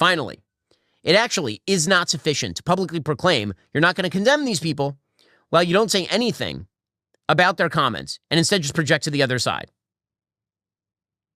Finally, it actually is not sufficient to publicly proclaim you're not going to condemn these people while you don't say anything about their comments and instead just project to the other side.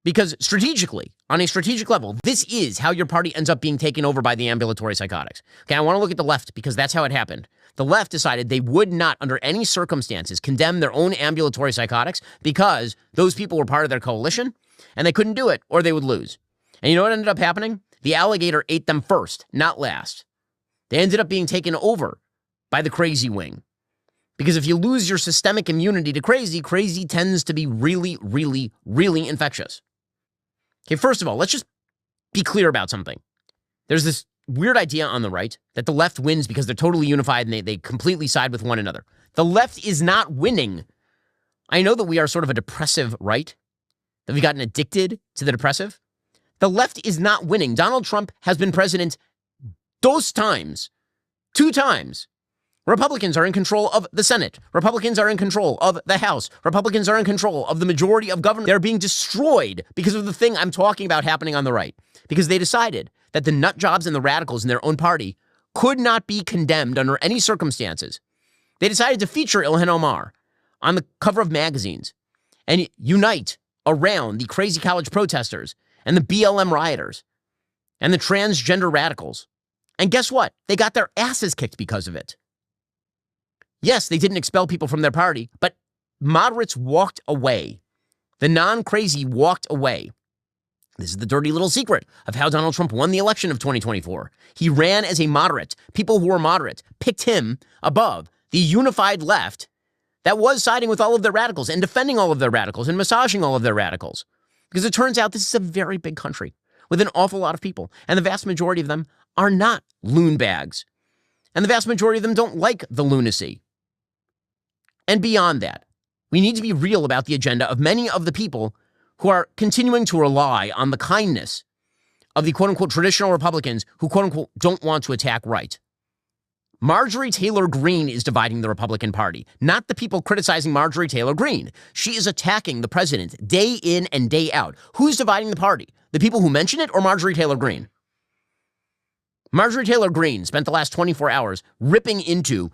Because strategically, on a strategic level, this is how your party ends up being taken over by the ambulatory psychotics. Okay, I want to look at the left because that's how it happened. The left decided they would not, under any circumstances, condemn their own ambulatory psychotics because those people were part of their coalition and they couldn't do it or they would lose. And you know what ended up happening? The alligator ate them first, not last. They ended up being taken over by the crazy wing. Because if you lose your systemic immunity to crazy, crazy tends to be really, really, really infectious. Okay, first of all, let's just be clear about something. There's this weird idea on the right that the left wins because they're totally unified and they completely side with one another. The left is not winning. I know that we are sort of a depressive right, that we've gotten addicted to the depressive. The left is not winning. Donald Trump has been president those times, 2 times. Republicans are in control of the Senate. Republicans are in control of the House. Republicans are in control of the majority of government. They're being destroyed because of the thing I'm talking about happening on the right. Because they decided that the nut jobs and the radicals in their own party could not be condemned under any circumstances. They decided to feature Ilhan Omar on the cover of magazines and unite around the crazy college protesters and the BLM rioters and the transgender radicals. And guess what? They got their asses kicked because of it. Yes, they didn't expel people from their party, but moderates walked away. The non-crazy walked away. This is the dirty little secret of how Donald Trump won the election of 2024. He ran as a moderate. People who were moderate picked him above the unified left that was siding with all of their radicals and defending all of their radicals and massaging all of their radicals. Because it turns out this is a very big country with an awful lot of people, and the vast majority of them are not loon bags. And the vast majority of them don't like the lunacy. And beyond that, we need to be real about the agenda of many of the people who are continuing to rely on the kindness of the quote-unquote traditional Republicans who quote-unquote don't want to attack right. Marjorie Taylor Greene is dividing the Republican Party, not the people criticizing Marjorie Taylor Greene. She is attacking the president day in and day out. Who's dividing the party? The people who mention it or Marjorie Taylor Greene? Marjorie Taylor Greene spent the last 24 hours ripping into